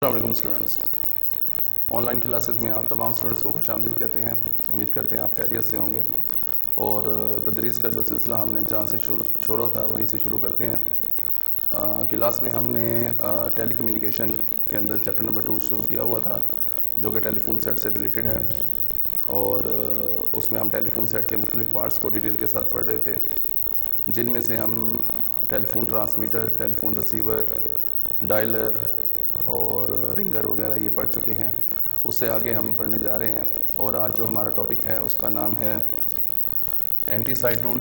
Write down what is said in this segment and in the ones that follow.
अस्सलाम students, online classes में आप तमाम स्टूडेंट्स को खुशामदीद कहते हैं। उम्मीद करते हैं आप खैरियत से होंगे और तदरीस का जो सिलसिला हमने जहाँ से छोड़ा था वहीं से शुरू करते हैं। क्लास में हमने टेली कम्युनिकेशन के अंदर चैप्टर नंबर 2 शुरू किया हुआ था, जो कि टेलीफोन सेट से रिलेटेड है और उसमें हम टेलीफोन सेट के मुख्तलिफ पार्ट्स को डिटेल के साथ पढ़ रहे थे, जिनमें से हम telephone transmitter, telephone receiver, dialer और रिंगर वगैरह ये पढ़ चुके हैं। उससे आगे हम पढ़ने जा रहे हैं और आज जो हमारा टॉपिक है उसका नाम है एंटी टून।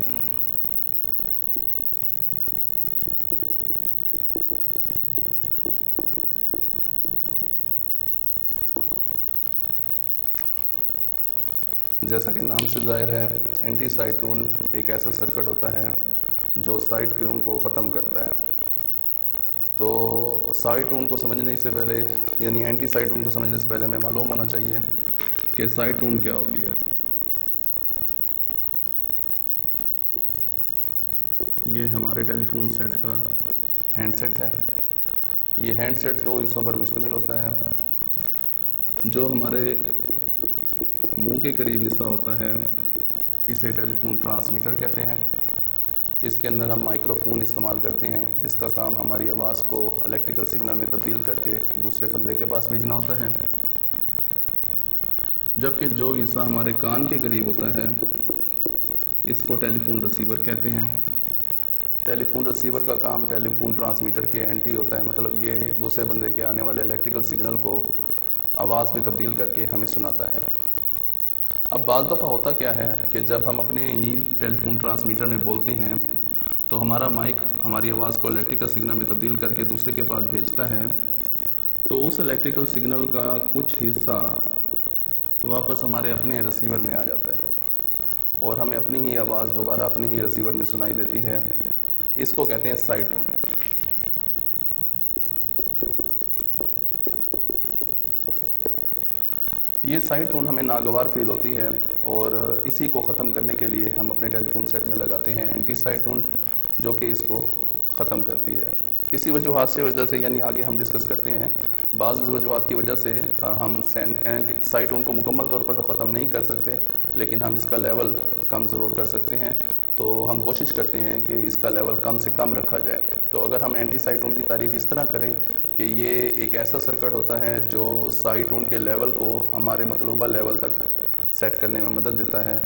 जैसा कि नाम से जाहिर है, एंटी टून एक ऐसा सर्किट होता है जो साइड ट्यून को ख़त्म करता है। तो साइड टून को समझने से पहले, यानी एंटी साइड टून को समझने से पहले हमें मालूम होना चाहिए कि साइड टून क्या होती है। ये हमारे टेलीफोन सेट का हैंडसेट है। ये हैंडसेट 2 हिस्सों पर मुश्तमिल होता है। जो हमारे मुंह के करीब हिस्सा होता है इसे टेलीफोन ट्रांसमीटर कहते हैं। इसके अंदर हम माइक्रोफोन इस्तेमाल करते हैं, जिसका काम हमारी आवाज़ को इलेक्ट्रिकल सिग्नल में तब्दील करके दूसरे बंदे के पास भेजना होता है। जबकि जो हिस्सा हमारे कान के करीब होता है इसको टेलीफोन रिसीवर कहते हैं। टेलीफोन रिसीवर का काम टेलीफोन ट्रांसमीटर के एंटी होता है, मतलब ये दूसरे बंदे के आने वाले इलेक्ट्रिकल सिग्नल को आवाज़ में तब्दील करके हमें सुनाता है। अब बाज़ दफ़ा होता क्या है कि जब हम अपने ही टेलीफोन ट्रांसमीटर में बोलते हैं तो हमारा माइक हमारी आवाज़ को इलेक्ट्रिकल सिग्नल में तब्दील करके दूसरे के पास भेजता है, तो उस इलेक्ट्रिकल सिग्नल का कुछ हिस्सा वापस हमारे अपने रिसीवर में आ जाता है और हमें अपनी ही आवाज़ दोबारा अपने ही रिसीवर में सुनाई देती है। इसको कहते हैं साइड टून। ये साइड टोन हमें नागवार फील होती है और इसी को ख़त्म करने के लिए हम अपने टेलीफोन सेट में लगाते हैं एंटी साइड टोन, जो कि इसको ख़त्म करती है किसी वजूहत से वजह से, यानी आगे हम डिस्कस करते हैं। बाज़ वजूहत की वजह से हम साइड टोन को मुकम्मल तौर पर तो ख़त्म नहीं कर सकते, लेकिन हम इसका लेवल कम ज़रूर कर सकते हैं। तो हम कोशिश करते हैं कि इसका लेवल कम से कम रखा जाए। तो अगर हम एंटी साइड टोन की तारीफ़ इस तरह करें कि ये एक ऐसा सर्किट होता है जो साइड टोन के लेवल को हमारे मतलूबा लेवल तक सेट करने में मदद देता है,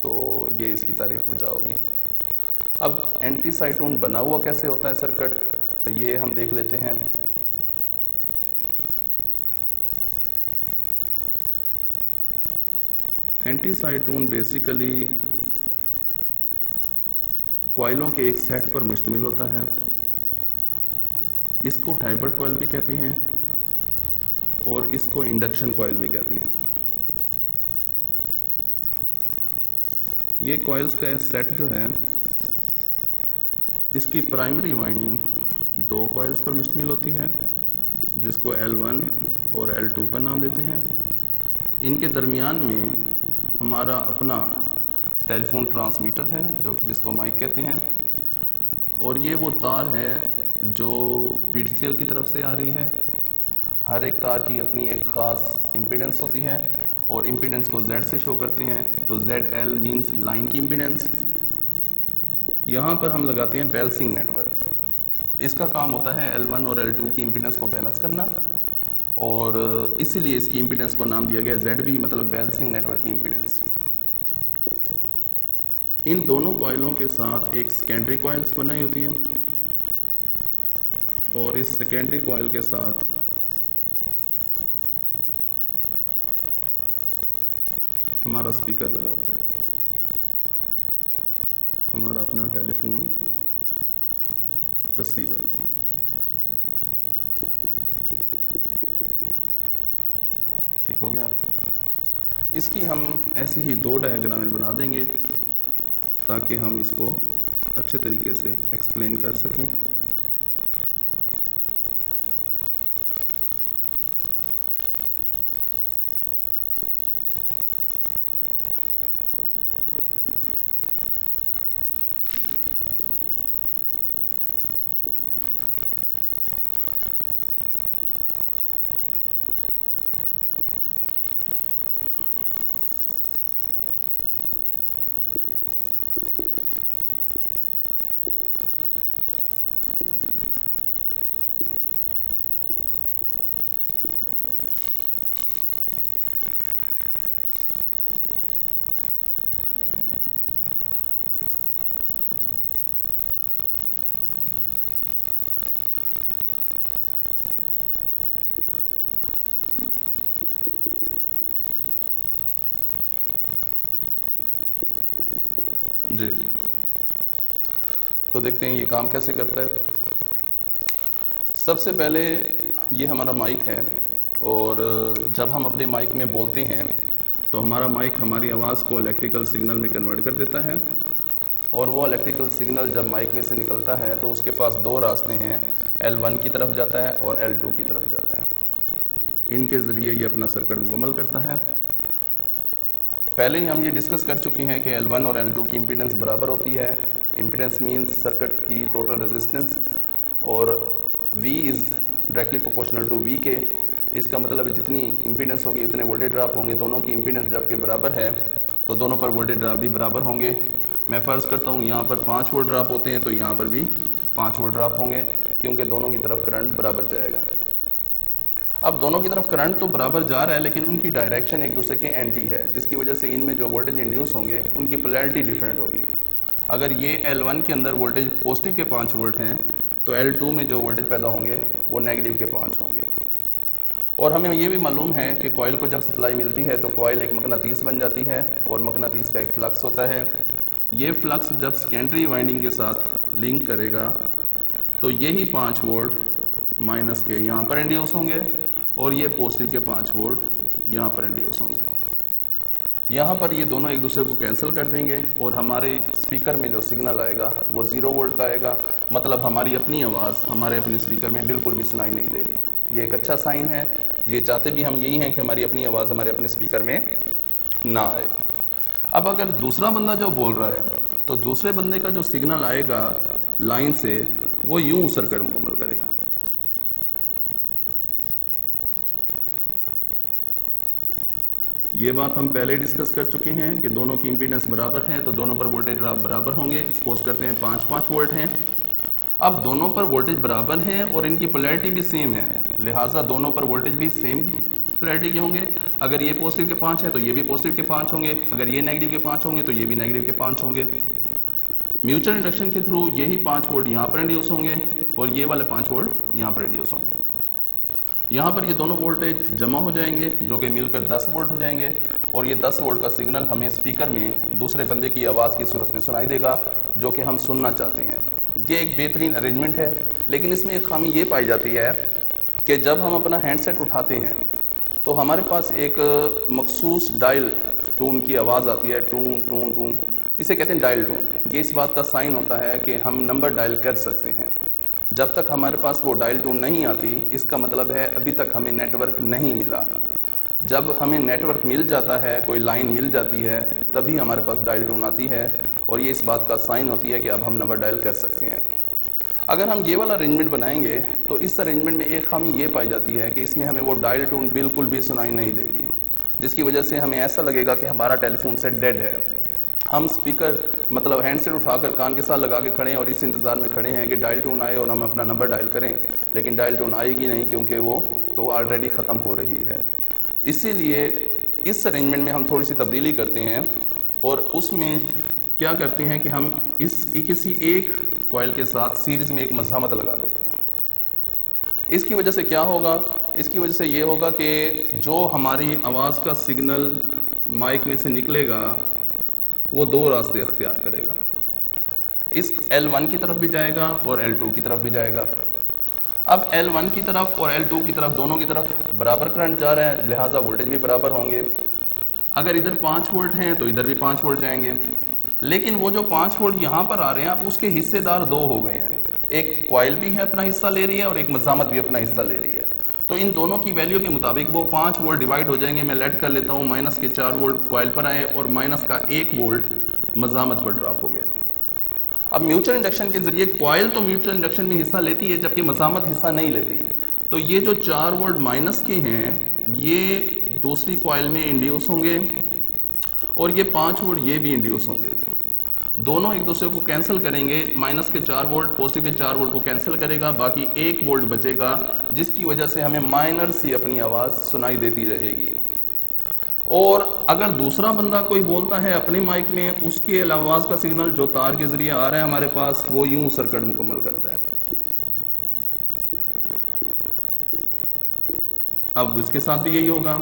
तो ये इसकी तारीफ़ बचा होगी। अब एंटी साइड टोन बना हुआ कैसे होता है सर्किट, ये हम देख लेते हैं। एंटी साइड टोन बेसिकली कॉइलों के एक सेट पर मुश्तमिल होता है। इसको हाइब्रिड कॉइल भी कहते हैं और इसको इंडक्शन कॉइल भी कहते हैं। ये कॉइल्स का सेट जो है, इसकी प्राइमरी वाइंडिंग 2 कॉइल्स पर मुश्तमिल होती है, जिसको L1 और L2 का नाम देते हैं। इनके दरमियान में हमारा अपना टेलीफोन ट्रांसमीटर है, जिसको माइक कहते हैं, और ये वो तार है जो PTCL की तरफ से आ रही है। हर एक तार की अपनी एक ख़ास इम्पीडेंस होती है और इम्पीडेंस को Z से शो करते हैं। तो ZL मींस लाइन की इम्पीडेंस। यहाँ पर हम लगाते हैं बैलेंसिंग नेटवर्क। इसका काम होता है L1 और L2 की इम्पीडेंस को बैलेंस करना, और इसीलिए इसकी इम्पीडेंस को नाम दिया गया ZB, मतलब बैलेंसिंग नेटवर्क की इम्पीडेंस। इन दोनों कॉइलों के साथ एक सेकेंडरी कॉइल्स बनाई होती है और इस सेकेंडरी कॉइल के साथ हमारा स्पीकर लगा होता है, हमारा अपना टेलीफोन रिसीवर। ठीक हो गया। इसकी हम ऐसी ही 2 डायग्रामें बना देंगे ताकि हम इसको अच्छे तरीके से एक्सप्लेन कर सकें। जी, तो देखते हैं ये काम कैसे करता है। सबसे पहले ये हमारा माइक है, और जब हम अपने माइक में बोलते हैं तो हमारा माइक हमारी आवाज़ को इलेक्ट्रिकल सिग्नल में कन्वर्ट कर देता है, और वो इलेक्ट्रिकल सिग्नल जब माइक में से निकलता है तो उसके पास दो रास्ते हैं, L1 की तरफ जाता है और L2 की तरफ जाता है। इनके ज़रिए ये अपना सर्किट मुकम्मल करता है। पहले ही हम ये डिस्कस कर चुके हैं कि L1 और L2 की इम्पीडेंस बराबर होती है। इम्पीडेंस मीन्स सर्किट की टोटल रेजिस्टेंस, और V is directly proportional to V के। इसका मतलब जितनी इम्पीडेंस होगी उतने वोल्टेज ड्रॉप होंगे। दोनों की इम्पीडेंस जबकि बराबर है तो दोनों पर वोल्टेज ड्रॉप भी बराबर होंगे। मैं फ़र्ज़ करता हूँ यहाँ पर 5 वोल्ट ड्रॉप होते हैं तो यहाँ पर भी 5 वोल्ट ड्रॉप होंगे, क्योंकि दोनों की तरफ करंट बराबर जाएगा। अब दोनों की तरफ करंट तो बराबर जा रहा है, लेकिन उनकी डायरेक्शन एक दूसरे के एंटी है, जिसकी वजह से इनमें जो वोल्टेज इंड्यूस होंगे उनकी पोलैरिटी डिफरेंट होगी। अगर ये L1 के अंदर वोल्टेज पॉजिटिव के 5 वोल्ट हैं तो L2 में जो वोल्टेज पैदा होंगे वो नेगेटिव के 5 होंगे। और हमें ये भी मालूम है कि कॉइल को जब सप्लाई मिलती है तो कॉइल एक मकनातीस बन जाती है, और मकनातीस का एक फ्लक्स होता है। ये फ्लक्स जब सेकेंडरी वाइंडिंग के साथ लिंक करेगा तो यही 5 वोल्ट माइनस के यहाँ पर इंड्यूस होंगे, और ये पॉजिटिव के 5 वोल्ट यहाँ पर इंड्यूस होंगे। यहाँ पर ये दोनों एक दूसरे को कैंसिल कर देंगे, और हमारे स्पीकर में जो सिग्नल आएगा वो 0 वोल्ट का आएगा। मतलब हमारी अपनी आवाज़ हमारे अपने स्पीकर में बिल्कुल भी सुनाई नहीं दे रही। ये एक अच्छा साइन है। ये चाहते भी हम यही हैं कि हमारी अपनी आवाज़ हमारे अपने स्पीकर में ना आए। अब अगर दूसरा बंदा जो बोल रहा है तो दूसरे बंदे का जो सिग्नल आएगा लाइन से वो यूं सर्किट मुकम्मल करेगा। ये बात हम पहले डिस्कस कर चुके हैं कि दोनों की इम्पीडेंस बराबर है तो दोनों पर वोल्टेज ड्रॉप बराबर होंगे। सपोज करते हैं 5-5 वोल्ट हैं। अब दोनों पर वोल्टेज बराबर है और इनकी पोलैरिटी भी सेम है, लिहाजा दोनों पर वोल्टेज भी सेम पोलैरिटी के होंगे। अगर ये पॉजिटिव के 5 है तो ये भी पॉजिटिव के 5 होंगे, अगर ये नेगेटिव के 5 होंगे तो ये भी नेगेटिव के 5 होंगे। म्यूचुअल इंडक्शन के थ्रू यही 5 वोल्ट यहाँ पर इंड्यूस होंगे और ये वाले 5 वोल्ट यहाँ पर इंड्यूस होंगे। यहाँ पर ये दोनों वोल्टेज जमा हो जाएंगे जो कि मिलकर 10 वोल्ट हो जाएंगे, और ये 10 वोल्ट का सिग्नल हमें स्पीकर में दूसरे बंदे की आवाज़ की सूरत में सुनाई देगा जो कि हम सुनना चाहते हैं। ये एक बेहतरीन अरेंजमेंट है, लेकिन इसमें एक खामी ये पाई जाती है कि जब हम अपना हैंडसेट उठाते हैं तो हमारे पास एक मखसूस डायल टून की आवाज़ आती है, टून टून टून, इसे कहते हैं डायल टून। ये इस बात का साइन होता है कि हम नंबर डायल कर सकते हैं। जब तक हमारे पास वो डायल टून नहीं आती, इसका मतलब है अभी तक हमें नेटवर्क नहीं मिला। जब हमें नेटवर्क मिल जाता है, कोई लाइन मिल जाती है, तभी हमारे पास डायल टून आती है, और ये इस बात का साइन होती है कि अब हम नंबर डायल कर सकते हैं। अगर हम ये वाला अरेंजमेंट बनाएंगे तो इस अरेंजमेंट में एक खामी ये पाई जाती है कि इसमें हमें वो डायल टून बिल्कुल भी सुनाई नहीं देगी, जिसकी वजह से हमें ऐसा लगेगा कि हमारा टेलीफोन सेट डेड है। हम स्पीकर मतलब हैंडसेट उठाकर कान के साथ लगा के खड़े हैं और इस इंतज़ार में खड़े हैं कि डायल टून आए और हम अपना नंबर डायल करें, लेकिन डायल टून आएगी नहीं क्योंकि वो तो ऑलरेडी ख़त्म हो रही है। इसीलिए इस अरेंजमेंट में हम थोड़ी सी तब्दीली करते हैं, और उसमें क्या करते हैं कि हम किसी एक कॉइल के साथ सीरीज़ में एक मज़ामत लगा देते हैं। इसकी वजह से क्या होगा? इसकी वजह से ये होगा कि जो हमारी आवाज़ का सिग्नल माइक में से निकलेगा वो दो रास्ते अख्तियार करेगा। इस L1 की तरफ भी जाएगा और L2 की तरफ भी जाएगा। अब L1 की तरफ और L2 की तरफ दोनों की तरफ बराबर करंट जा रहा है, लिहाजा वोल्टेज भी बराबर होंगे। अगर इधर 5 वोल्ट हैं तो इधर भी 5 वोल्ट जाएंगे, लेकिन वो जो 5 वोल्ट यहाँ पर आ रहे हैं अब उसके हिस्सेदार दो हो गए हैं। एक कॉइल भी है अपना हिस्सा ले रही है और एक मज़ामत भी अपना हिस्सा ले रही है। तो इन दोनों की वैल्यू के मुताबिक वो 5 वोल्ट डिवाइड हो जाएंगे। मैं लेट कर लेता हूँ, माइनस के 4 वोल्ट कॉइल पर आए और माइनस का 1 वोल्ट मज़ामत पर ड्रॉप हो गया। अब म्यूचुअल इंडक्शन के जरिए कॉइल तो म्यूचुअल इंडक्शन में हिस्सा लेती है जबकि मज़ामत हिस्सा नहीं लेती। तो ये जो 4 वोल्ट माइनस के हैं ये दूसरी कॉइल में इंड्यूस होंगे और ये 5 वोल्ट ये भी इंड्यूस होंगे। दोनों एक दूसरे को कैंसिल करेंगे। माइनस के 4 वोल्ट पॉजिटिव के 4 वोल्ट को कैंसिल करेगा, बाकी 1 वोल्ट बचेगा, जिसकी वजह से हमें माइनर सी अपनी आवाज़ सुनाई देती रहेगी। और अगर दूसरा बंदा कोई बोलता है अपने माइक में, उसके आवाज़ का सिग्नल जो तार के जरिए आ रहा है हमारे पास, वो यूं सर्किट मुकम्मल करता है। अब इसके साथ भी यही होगा,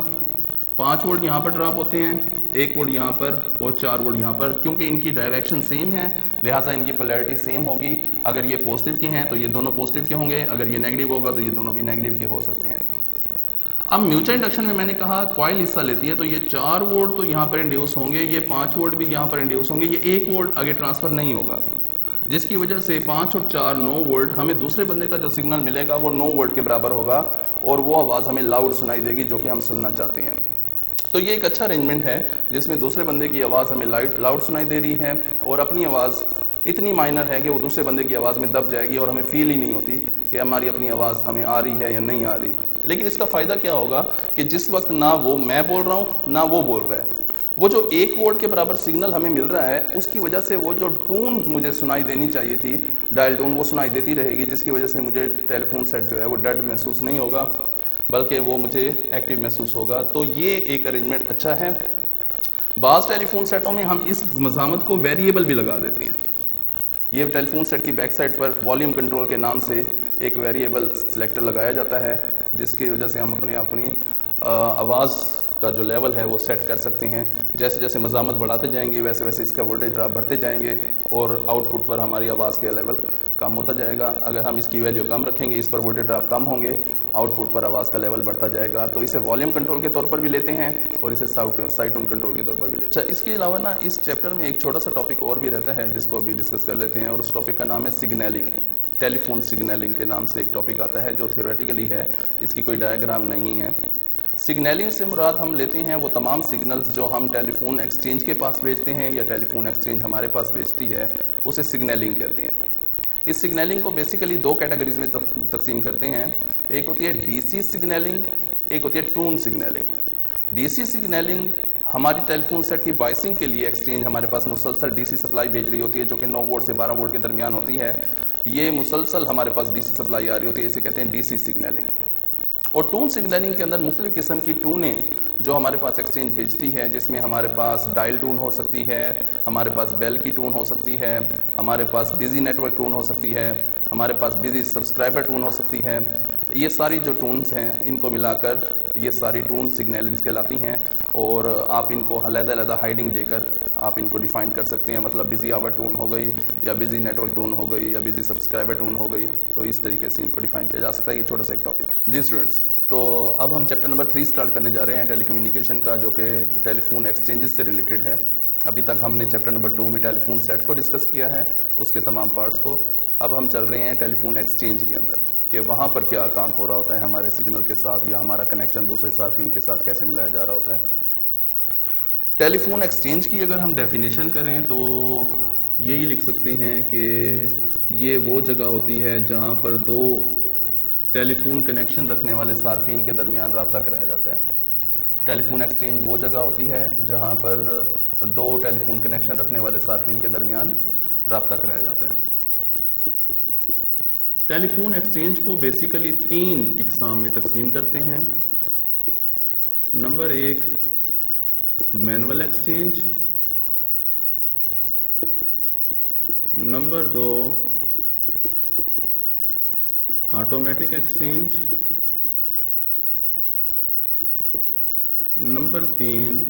5 वोल्ट यहाँ पर ड्रॉप होते हैं 1 वोल्ट यहाँ पर और 4 वोल्ट यहाँ पर, क्योंकि इनकी डायरेक्शन सेम है लिहाजा इनकी पोलैरिटी सेम होगी। अगर ये पॉजिटिव के हैं तो ये दोनों पॉजिटिव के होंगे, अगर ये नेगेटिव होगा तो ये दोनों भी नेगेटिव के हो सकते हैं। अब म्यूचुअल इंडक्शन में मैंने कहा कॉइल हिस्सा लेती है, तो ये 4 वोल्ट तो यहाँ पर इंड्यूस होंगे, ये 5 वोल्ट भी यहाँ पर इंड्यूस होंगे, ये 1 वोल्ट आगे ट्रांसफर नहीं होगा, जिसकी वजह से 5 और 4 9 वोल्ट हमें दूसरे बंदे का जो सिग्नल मिलेगा वो 9 वोल्ट के बराबर होगा और वो आवाज़ हमें लाउड सुनाई देगी जो कि हम सुनना चाहते हैं। तो ये एक अच्छा अरेंजमेंट है जिसमें दूसरे बंदे की आवाज़ हमें लाउड सुनाई दे रही है और अपनी आवाज़ इतनी माइनर है कि वो दूसरे बंदे की आवाज़ में दब जाएगी और हमें फील ही नहीं होती कि हमारी अपनी आवाज़ हमें आ रही है या नहीं आ रही। लेकिन इसका फ़ायदा क्या होगा कि जिस वक्त ना वो मैं बोल रहा हूँ ना वो बोल रहा है, वो जो 1 वोल्ट के बराबर सिग्नल हमें मिल रहा है उसकी वजह से वो जो टून मुझे सुनाई देनी चाहिए थी, डायल टून, वो सुनाई देती रहेगी, जिसकी वजह से मुझे टेलीफोन सेट जो है वो डेड महसूस नहीं होगा बल्कि वो मुझे एक्टिव महसूस होगा। तो ये एक अरेंजमेंट अच्छा है। बाज़ टेलीफोन सेटों में हम इस मज़ामत को वेरिएबल भी लगा देते हैं। ये टेलीफोन सेट की बैक साइड पर वॉल्यूम कंट्रोल के नाम से एक वेरिएबल सेलेक्टर लगाया जाता है जिसकी वजह से हम अपनी आवाज़ का जो लेवल है वो सेट कर सकते हैं। जैसे जैसे मज़ामत बढ़ाते जाएंगे वैसे वैसे इसका वोल्टेज ड्रॉप बढ़ते जाएंगे और आउटपुट पर हमारी आवाज़ का लेवल कम होता जाएगा। अगर हम इसकी वैल्यू कम रखेंगे, इस पर वोल्टेज ड्रॉप कम होंगे, आउटपुट पर आवाज़ का लेवल बढ़ता जाएगा। तो इसे वॉल्यूम कंट्रोल के तौर पर भी लेते हैं और इसे साइड टोन कंट्रोल के तौर पर भी लेते हैं। अच्छा, इसके अलावा ना इस चैप्टर में एक छोटा सा टॉपिक और भी रहता है जिसको अभी डिस्कस कर लेते हैं और उस टॉपिक का नाम है सिग्नलिंग। टेलीफोन सिग्नलिंग के नाम से एक टॉपिक आता है जो थियोरेटिकली है, इसकी कोई डायग्राम नहीं है। सिग्नलिंग से मुराद हम लेते हैं वो तमाम सिग्नल्स जो हम टेलीफोन एक्सचेंज के पास भेजते हैं या टेलीफोन एक्सचेंज हमारे पास भेजती है, उसे सिग्नलिंग कहते हैं। इस सिग्नलिंग को बेसिकली 2 कैटेगरीज में तकसीम करते हैं। एक होती है डीसी सिग्नलिंग, एक होती है टून सिग्नलिंग। डीसी सिग्नलिंग हमारी टेलीफोन सेट की वॉइसिंग के लिए एक्सचेंज हमारे पास मुसलसल डीसी सप्लाई भेज रही होती है जो कि 9 वोल्ट से 12 वोल्ट के दरमियान होती है। ये मुसलसल हमारे पास डीसी सप्लाई आ रही होती है, इसे कहते हैं डीसी सिग्नलिंग। और टून सिग्नलिंग के अंदर मुख्तलिफ किस्म की टूनें जो हमारे पास एक्सचेंज भेजती है, जिसमें हमारे पास डायल टून हो सकती है, हमारे पास बेल की टून हो सकती है, हमारे पास बिजी नेटवर्क टून हो सकती है, हमारे पास बिजी सब्सक्राइबर टून हो सकती है। ये सारी जो टून्स हैं इनको मिलाकर ये सारी टून सिग्नलिंग्स कहलाती हैं और आप इनको अलग-अलग हाइडिंग देकर आप इनको डिफाइन कर सकते हैं। मतलब बिजी आवर टून हो गई या बिजी नेटवर्क टून हो गई या बिजी सब्सक्राइबर टून हो गई, तो इस तरीके से इनको डिफाइन किया जा सकता है। ये छोटा सा एक टॉपिक। जी स्टूडेंट्स, तो अब हम चैप्टर नंबर 3 स्टार्ट करने जा रहे हैं टेलीकम्युनिकेशन का, जो कि टेलीफोन एक्सचेंजेस से रिलेटेड है। अभी तक हमने चैप्टर नंबर 2 में टेलीफोन सेट को डिस्कस किया है, उसके तमाम पार्ट्स को। अब हम चल रहे हैं टेलीफोन एक्सचेंज के अंदर कि वहाँ पर क्या काम हो रहा होता है हमारे सिग्नल के साथ या हमारा कनेक्शन दूसरे सार्फिन के साथ कैसे मिलाया जा रहा होता है। टेलीफोन एक्सचेंज की अगर हम डेफिनेशन करें तो यही लिख सकते हैं कि ये वो जगह होती है जहाँ पर 2 टेलीफोन कनेक्शन रखने वाले सार्फिन के दरमियान रब्ता कराया जाता है। टेलीफोन एक्सचेंज वो जगह होती है जहाँ पर 2 टेलीफोन कनेक्शन रखने वाले सार्फिन के दरमियान रब्ता कराया जाता है। टेलीफोन एक्सचेंज को बेसिकली 3 इकसाम में तकसीम करते हैं। Number 1 manual exchange, number 2 automatic exchange, number 3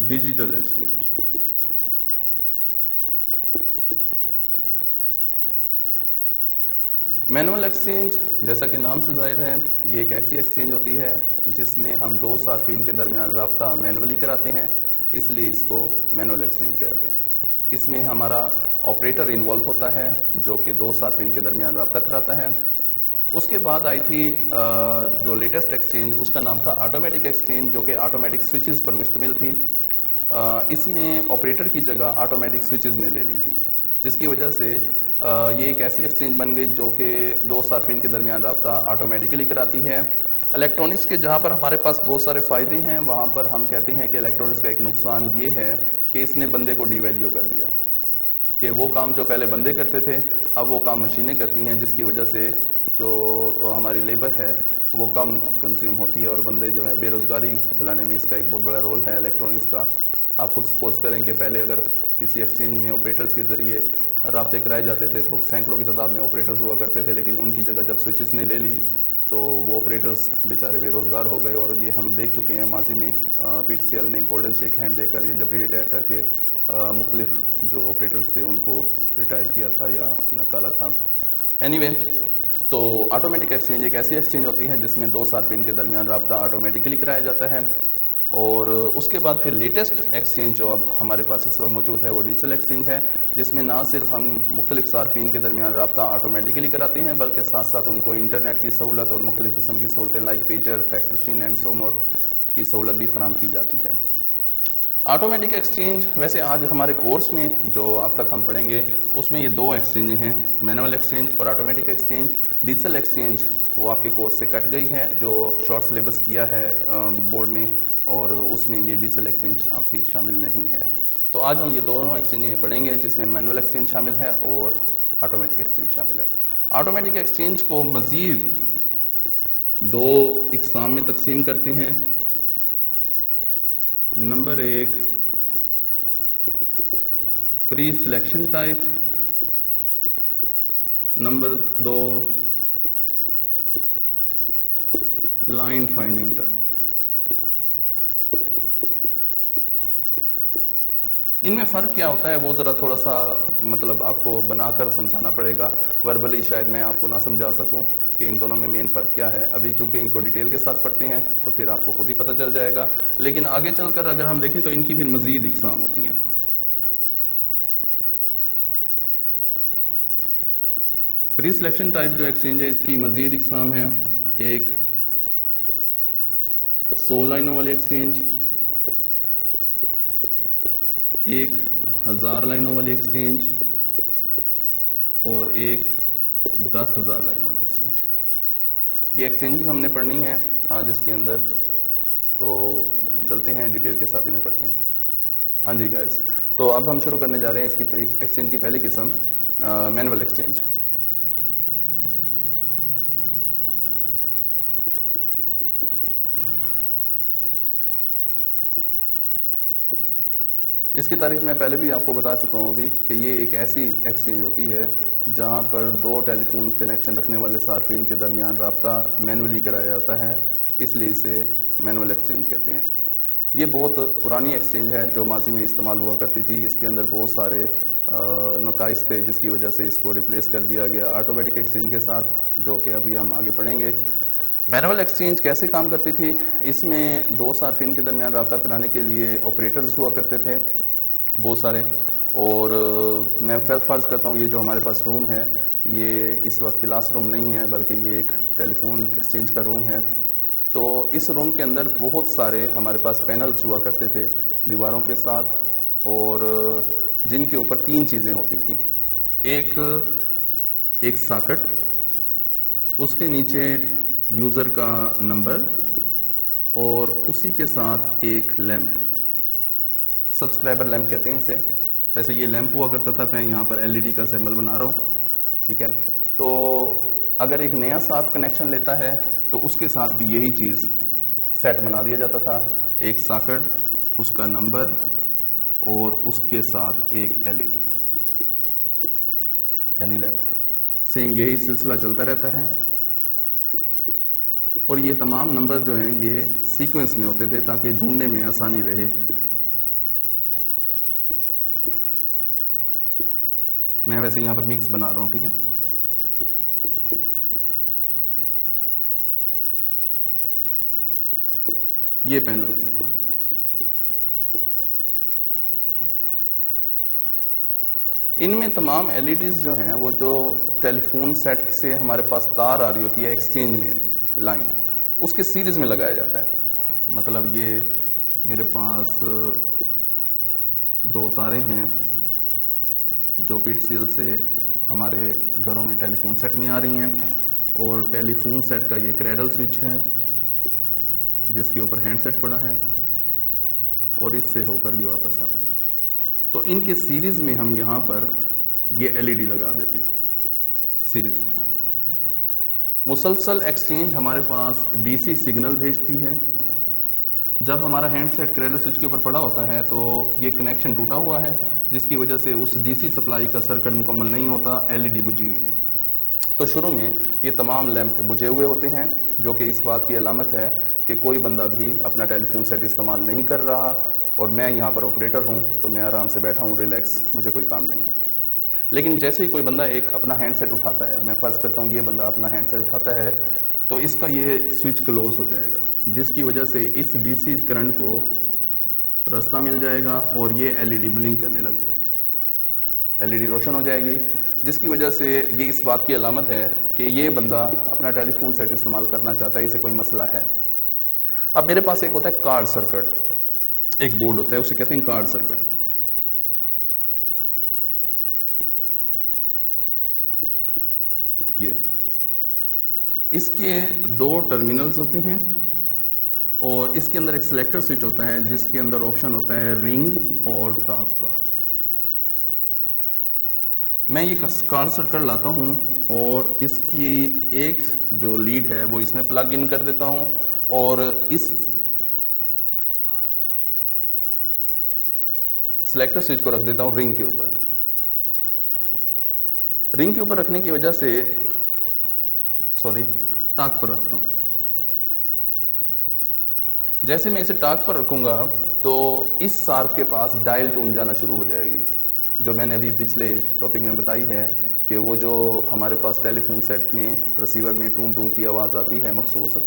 digital exchange. Manual exchange जैसा कि नाम से जाहिर है, ये एक ऐसी एक्सचेंज होती है जिसमें हम 2 सार्फिन के दरमियान रब्ता मैनुअली कराते हैं, इसलिए इसको मैनुअल एक्सचेंज कहते हैं। इसमें हमारा ऑपरेटर इन्वॉल्व होता है जो कि 2 सार्फिन के दरमियान रब्ता कराता है। उसके बाद आई थी जो लेटेस्ट एक्सचेंज, उसका नाम था ऑटोमेटिक एक्सचेंज, जो कि ऑटोमेटिक स्विचेस पर मुश्तमिल थी। इसमें ऑपरेटर की जगह ऑटोमेटिक स्विचेस ने ले ली थी, जिसकी वजह से ये एक ऐसी एक्सचेंज बन गई जो कि 2 सार्फिन के दरमियान रब्ता ऑटोमेटिकली कराती है। इलेक्ट्रॉनिक्स के जहाँ पर हमारे पास बहुत सारे फ़ायदे हैं, वहाँ पर हम कहते हैं कि इलेक्ट्रॉनिक्स का एक नुकसान ये है कि इसने बंदे को डिवैल्यू कर दिया, कि वो काम जो पहले बंदे करते थे अब वो काम मशीनें करती हैं, जिसकी वजह से जो हमारी लेबर है वो कम कंज्यूम होती है और बंदे जो है बेरोज़गारी फैलाने में इसका एक बहुत बड़ा रोल है इलेक्ट्रॉनिक्स का। आप खुद सपोज करें कि पहले अगर किसी एक्सचेंज में ऑपरेटर्स के ज़रिए राब्ते कराए जाते थे तो सैकड़ों की तादाद में ऑपरेटर्स हुआ करते थे, लेकिन उनकी जगह जब स्विचेस ने ले ली तो वो ऑपरेटर्स बेचारे बेरोज़गार हो गए। और ये हम देख चुके हैं माजी में PTCL ने गोल्डन शेक हैंड देकर या जबरी रिटायर करके मुख्तलिफ जो ऑपरेटर्स थे उनको रिटायर किया था या निकाला था। एनीवे, तो ऑटोमेटिक एक्सचेंज एक ऐसी एक्सचेंज होती है जिसमें दो सार्फिन के दरमियान रब्ता ऑटोमेटिकली कराया जाता है। और उसके बाद फिर लेटेस्ट एक्सचेंज जो अब हमारे पास इस वक्त मौजूद है वो डिजिटल एक्सचेंज है, जिसमें ना सिर्फ हम मुख्तलिफ सार्फिन के दरमियान रब्ता ऑटोमेटिकली कराते हैं बल्कि साथ साथ उनको इंटरनेट की सहूलत और मुख्तलिफ किस्म की सहूलतें like pager, fax machine and so more की सहूलत भी फराम की जाती है। ऑटोमेटिक एक्सचेंज वैसे आज हमारे कोर्स में जो अब तक हम पढ़ेंगे उसमें ये दो एक्सचेंज हैं, मैनुअल एक्सचेंज और ऑटोमेटिक एक्सचेंज। डिजिटल एक्सचेंज वो आपके कोर्स से कट गई है जो शॉर्ट सिलेबस किया है बोर्ड ने, और उसमें ये डिजिटल एक्सचेंज आपकी शामिल नहीं है। तो आज हम ये दोनों एक्सचेंज पढ़ेंगे जिसमें मैनुअल एक्सचेंज शामिल है और ऑटोमेटिक एक्सचेंज शामिल है। ऑटोमेटिक एक्सचेंज को मज़ीद दो इकसाम में तकसीम करते हैं। Number 1 pre selection type, number 2 line finding type. इनमें फ़र्क क्या होता है वो ज़रा थोड़ा सा मतलब आपको बनाकर समझाना पड़ेगा, वर्बली शायद मैं आपको ना समझा सकूं कि इन दोनों में मेन फ़र्क क्या है। अभी चूंकि इनको डिटेल के साथ पढ़ते हैं तो फिर आपको खुद ही पता चल जाएगा, लेकिन आगे चलकर अगर हम देखें तो इनकी फिर मज़ीद इकसाम होती हैं। प्री सिलेक्शन टाइप जो एक्सचेंज है इसकी मज़ीद इकसाम है। एक 100 लाइनों वाली एक्सचेंज, एक 1000 लाइनों वाली एक्सचेंज और एक 10,000 लाइनों वाली एक्सचेंज। ये एक्सचेंजेस हमने पढ़नी है आज इसके अंदर, तो चलते हैं डिटेल के साथ इन्हें पढ़ते हैं। हाँ जी गाइस, तो अब हम शुरू करने जा रहे हैं इसकी एक्सचेंज की पहली किस्म, मैनुअल एक्सचेंज। इसकी तारीफ मैं पहले भी आपको बता चुका हूँ अभी कि ये एक ऐसी एक्सचेंज होती है जहाँ पर दो टेलीफोन कनेक्शन रखने वाले सार्फिन के दरमियान रब्ता मैनुअली कराया जाता है, इसलिए इसे मैनुअल एक्सचेंज कहते हैं। ये बहुत पुरानी एक्सचेंज है जो माजी में इस्तेमाल हुआ करती थी। इसके अंदर बहुत सारे नकाइस थे जिसकी वजह से इसको रिप्लेस कर दिया गया ऑटोमेटिक एक्सचेंज के साथ, जो कि अभी हम आगे पढ़ेंगे। मैनुअल एक्सचेंज कैसे काम करती थी? इसमें दो सार्फिन के दरमियान रब्ता कराने के लिए ऑपरेटर्स हुआ करते थे बहुत सारे, और मैं फ़र्ज़ करता हूँ ये जो हमारे पास रूम है ये इस वक्त क्लास रूम नहीं है बल्कि ये एक टेलीफोन एक्सचेंज का रूम है। तो इस रूम के अंदर बहुत सारे हमारे पास पैनल्स हुआ करते थे दीवारों के साथ, और जिनके ऊपर तीन चीज़ें होती थी। एक सॉकेट, उसके नीचे यूज़र का नंबर और उसी के साथ एक लैंप, सब्सक्राइबर लैंप कहते हैं इसे। वैसे ये लैंप हुआ करता था, मैं यहाँ पर LED का सिंबल बना रहा हूँ, ठीक है। तो अगर एक नया साफ कनेक्शन लेता है तो उसके साथ भी यही चीज़ सेट बना दिया जाता था, एक सॉकेट, उसका नंबर और उसके साथ एक LED यानी लैंप। सेम यही सिलसिला चलता रहता है, और ये तमाम नंबर जो हैं ये सीक्वेंस में होते थे ताकि ढूंढने में आसानी रहे। मैं वैसे यहाँ पर मिक्स बना रहा हूँ, ठीक है। ये पैनल्स हैं हमारे पास। इनमें तमाम LEDs जो हैं वो जो टेलीफोन सेट से हमारे पास तार आ रही होती है एक्सचेंज में लाइन, उसके सीरीज़ में लगाया जाता है। मतलब ये मेरे पास दो तारें हैं जो PTCL से हमारे घरों में टेलीफोन सेट में आ रही हैं, और टेलीफोन सेट का ये क्रैडल स्विच है जिसके ऊपर हैंडसेट पड़ा है, और इससे होकर ये वापस आ रही है। तो इनके सीरीज़ में हम यहाँ पर ये LED लगा देते हैं सीरीज़ में। मुसलसल एक्सचेंज हमारे पास DC सिग्नल भेजती है। जब हमारा हैंडसेट क्रैडल स्विच के ऊपर पड़ा होता है तो ये कनेक्शन टूटा हुआ है जिसकी वजह से उस DC सप्लाई का सर्किट मुकम्मल नहीं होता, LED बुझी हुई है। तो शुरू में ये तमाम लैंप बुझे हुए होते हैं, जो कि इस बात की अलामत है कि कोई बंदा भी अपना टेलीफोन सेट इस्तेमाल नहीं कर रहा और मैं यहाँ पर ऑपरेटर हूँ तो मैं आराम से बैठा हूँ, रिलैक्स, मुझे कोई काम नहीं है। लेकिन जैसे ही कोई बंदा एक अपना हैंडसेट उठाता है, मैं फ़र्ज़ करता हूँ ये बंदा अपना हैंडसेट उठाता है, तो इसका ये स्विच क्लोज हो जाएगा, जिसकी वजह से इस डीसी करंट को रास्ता मिल जाएगा और ये एलईडी ब्लिंक करने लग जाएगी, एलईडी रोशन हो जाएगी, जिसकी वजह से ये इस बात की अलामत है कि ये बंदा अपना टेलीफोन सेट इस्तेमाल करना चाहता है, इसे कोई मसला है। अब मेरे पास एक होता है कार्ड सर्किट, एक बोर्ड होता है, उसे कहते हैं कार्ड सर्किट। ये इसके 2 टर्मिनल्स होते हैं और इसके अंदर एक सिलेक्टर स्विच होता है जिसके अंदर ऑप्शन होता है रिंग और टॉप का। मैं ये कार्ड सर्किट लाता हूँ और इसकी एक जो लीड है वो इसमें प्लग इन कर देता हूँ और इस सिलेक्टर स्विच को रख देता हूँ रिंग के ऊपर। रिंग के ऊपर रखने की वजह से टाक पर रखता हूँ। जैसे मैं इसे टाक पर रखूंगा तो इस सार्फ के पास डायल टोन जाना शुरू हो जाएगी, जो मैंने अभी पिछले टॉपिक में बताई है कि वो जो हमारे पास टेलीफोन सेट में रिसीवर में टून टून की आवाज़ आती है मखसूस,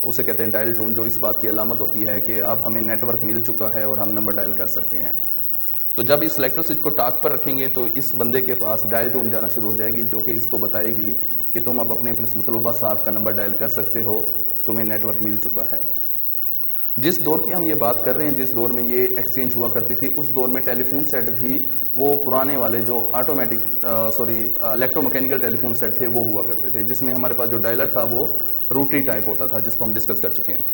उसे कहते हैं डायल टोन, जो इस बात की अलामत होती है कि अब हमें नेटवर्क मिल चुका है और हम नंबर डायल कर सकते हैं। तो जब इस सिलेक्टर स्विच को टाक पर रखेंगे तो इस बंदे के पास डायल टोन जाना शुरू हो जाएगी, जो कि इसको बताएगी कि तुम अब अपने मतलूबा सार्फ का नंबर डायल कर सकते हो, तुम्हें नेटवर्क मिल चुका है। जिस दौर की हम ये बात कर रहे हैं, जिस दौर में ये एक्सचेंज हुआ करती थी, उस दौर में टेलीफोन सेट भी वो पुराने वाले जो इलेक्ट्रोमैकेनिकल टेलीफोन सेट थे वो हुआ करते थे, जिसमें हमारे पास जो डायलर था वो रूटी टाइप होता था, जिसको हम डिस्कस कर चुके हैं।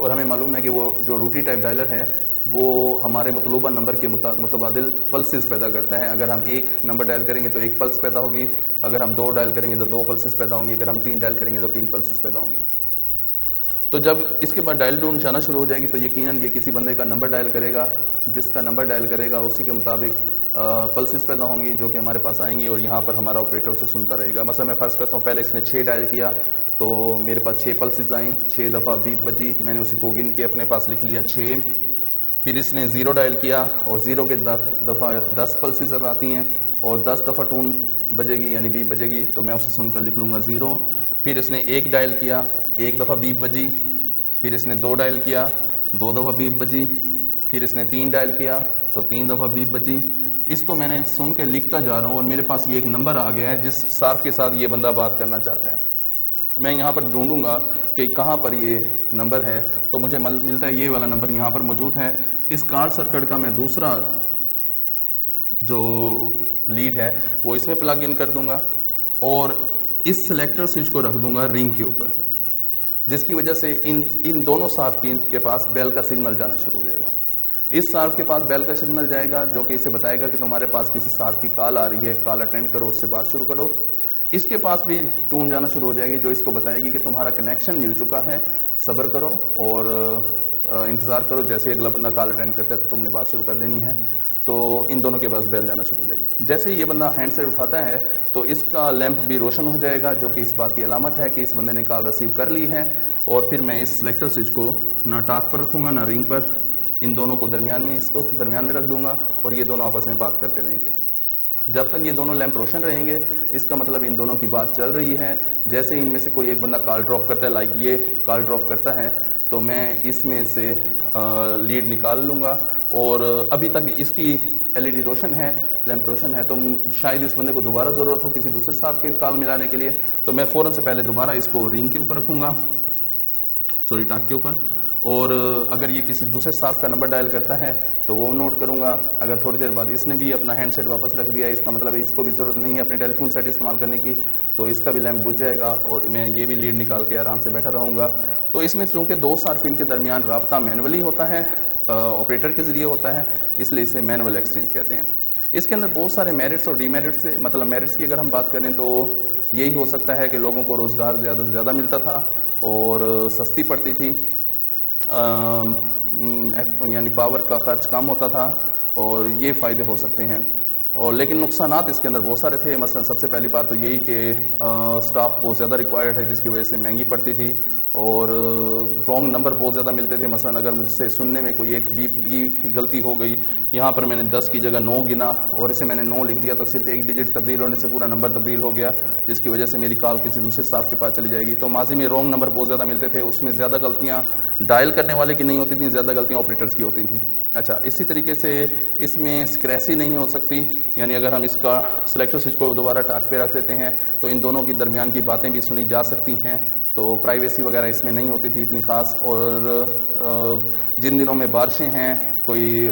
और हमें मालूम है कि वो जो रूटी टाइप डायलर है वो हमारे मतलूबा नंबर के मुतबादिल पल्सेस पैदा करता है। अगर हम 1 नंबर डायल करेंगे तो 1 पल्स पैदा होगी, अगर हम 2 डायल करेंगे तो 2 पल्सेस पैदा होंगी, अगर हम 3 डायल करेंगे तो 3 पल्सेस पैदा होंगी। तो जब इसके बाद डायल टोन जाना शुरू हो जाएगी तो यकीनन ये किसी बंदे का नंबर डायल करेगा, जिसका नंबर डायल करेगा उसी के मुताबिक पल्सेस पैदा होंगी जो कि हमारे पास आएंगी और यहाँ पर हमारा ऑपरेटर उसे सुनता रहेगा। मतलब मैं फ़र्ज़ करता हूँ पहले इसने 6 डायल किया तो मेरे पास 6 पल्सेस आई, 6 दफ़ा बीप बजी, मैंने उसी को गिन के अपने पास लिख लिया 6। फिर इसने 0 डायल किया और 0 के दफ़ा 10 पल्सेस आती हैं और 10 दफ़ा टून बजेगी यानी बीप बजेगी, तो मैं उसे सुनकर लिख लूँगा 0। फिर इसने 1 डायल किया, 1 दफ़ा बीप बजी, फिर इसने 2 डायल किया, 2 दफ़ा बीप बजी, फिर इसने 3 डायल किया तो 3 दफ़ा बीप बजी। इसको मैंने सुन के लिखता जा रहा हूँ और मेरे पास ये एक नंबर आ गया है जिस सार्फ के साथ ये बंदा बात करना चाहता है। मैं यहाँ पर ढूंढूंगा कि कहाँ पर ये नंबर है, तो मुझे मिलता है ये वाला नंबर यहाँ पर मौजूद है। इस कार्ड सर्किट का मैं दूसरा जो लीड है वो इसमें प्लग इन कर दूंगा और इस सिलेक्टर स्विच को रख दूंगा रिंग के ऊपर, जिसकी वजह से इन दोनों सार्फ के पास बेल का सिग्नल जाना शुरू हो जाएगा। इस सार्फ के पास बेल का सिग्नल जाएगा जो कि इसे बताएगा कि तुम्हारे पास किसी सार्फ की कॉल आ रही है, कॉल अटेंड करो, उससे बात शुरू करो। इसके पास भी टून जाना शुरू हो जाएगी जो इसको बताएगी कि तुम्हारा कनेक्शन मिल चुका है, सब्र करो और इंतज़ार करो, जैसे ही अगला बंदा कॉल अटेंड करता है तो तुमने बात शुरू कर देनी है। तो इन दोनों के पास बेल जाना शुरू हो जाएगी। जैसे ही ये बंदा हैंडसेट उठाता है तो इसका लैंप भी रोशन हो जाएगा, जो कि इस बात की अलामत है कि इस बंदे ने कॉल रिसीव कर ली है। और फिर मैं इस सिलेक्टर स्विच को ना टाक पर रखूँगा ना रिंग पर, इन दोनों को इसको दरमियान में रख दूँगा और ये दोनों आपस में बात करते रहेंगे। जब तक ये दोनों लैंप रोशन रहेंगे इसका मतलब इन दोनों की बात चल रही है। जैसे इनमें से कोई एक बंदा कॉल ड्रॉप करता है, लाइक ये कॉल ड्रॉप करता है, तो मैं इसमें से लीड निकाल लूँगा और अभी तक इसकी एलईडी रोशन है, लैंप रोशन है, तो शायद इस बंदे को दोबारा ज़रूरत हो किसी दूसरे सार्फ के कॉल मिलाने के लिए, तो मैं फ़ौरन से पहले दोबारा इसको रिंग के ऊपर रखूँगा, टाक के ऊपर। और अगर ये किसी दूसरे सार्फ का नंबर डायल करता है तो वो नोट करूँगा। अगर थोड़ी देर बाद इसने भी अपना हैंडसेट वापस रख दिया, इसका मतलब है इसको भी ज़रूरत नहीं है अपने टेलीफोन सेट इस्तेमाल करने की, तो इसका भी लैंप बुझ जाएगा और मैं ये भी लीड निकाल के आराम से बैठा रहूँगा। तो इसमें चूँकि 2 सार्फिन के दरमियान रब्ता मैनुअली होता है, ऑपरेटर के ज़रिए होता है, इसलिए इसे मैनुअल एक्सचेंज कहते हैं। इसके अंदर बहुत सारे मेरिट्स और डीमेरिट्स से, मतलब मेरिट्स की अगर हम बात करें तो यही हो सकता है कि लोगों को रोज़गार ज़्यादा से ज़्यादा मिलता था और सस्ती पड़ती थी, यानी पावर का खर्च कम होता था और ये फ़ायदे हो सकते हैं। और लेकिन नुकसानात इसके अंदर बहुत सारे थे। मसलन सबसे पहली बात तो यही कि स्टाफ बहुत ज़्यादा रिक्वायर्ड है, जिसकी वजह से महंगी पड़ती थी और रॉन्ग नंबर बहुत ज़्यादा मिलते थे। मसलन अगर मुझसे सुनने में कोई एक बीप की गलती हो गई, यहाँ पर मैंने 10 की जगह 9 गिना और इसे मैंने 9 लिख दिया, तो सिर्फ एक डिजिट तब्दील होने से पूरा नंबर तब्दील हो गया, जिसकी वजह से मेरी कॉल किसी दूसरे स्टाफ के पास चली जाएगी। तो माजी में रॉन्ग नंबर बहुत ज़्यादा मिलते थे, उसमें ज़्यादा गलतियाँ डायल करने वाले की नहीं होती थी, ज़्यादा गलतियाँ ऑपरेटर्स की होती थी। अच्छा, इसी तरीके से इसमें स्क्रैसी नहीं हो सकती, यानी अगर हम इसका सेलेक्टर स्विच को दोबारा टाक पे रख देते हैं तो इन दोनों की दरमियान की बातें भी सुनी जा सकती हैं, तो प्राइवेसी वगैरह इसमें नहीं होती थी इतनी ख़ास। और जिन दिनों में बारिशें हैं, कोई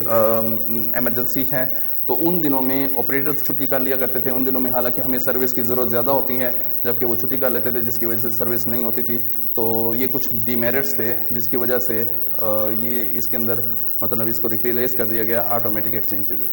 एमरजेंसी है, तो उन दिनों में ऑपरेटर्स छुट्टी कर लिया करते थे। उन दिनों में हालांकि हमें सर्विस की ज़रूरत ज़्यादा होती है, जबकि वो छुट्टी कर लेते थे, जिसकी वजह से सर्विस नहीं होती थी। तो ये कुछ डीमेरिट्स थे, जिसकी वजह से ये इसके अंदर मतलब इसको रिप्लेस कर दिया गया ऑटोमेटिक एक्सचेंज के ज़रिए।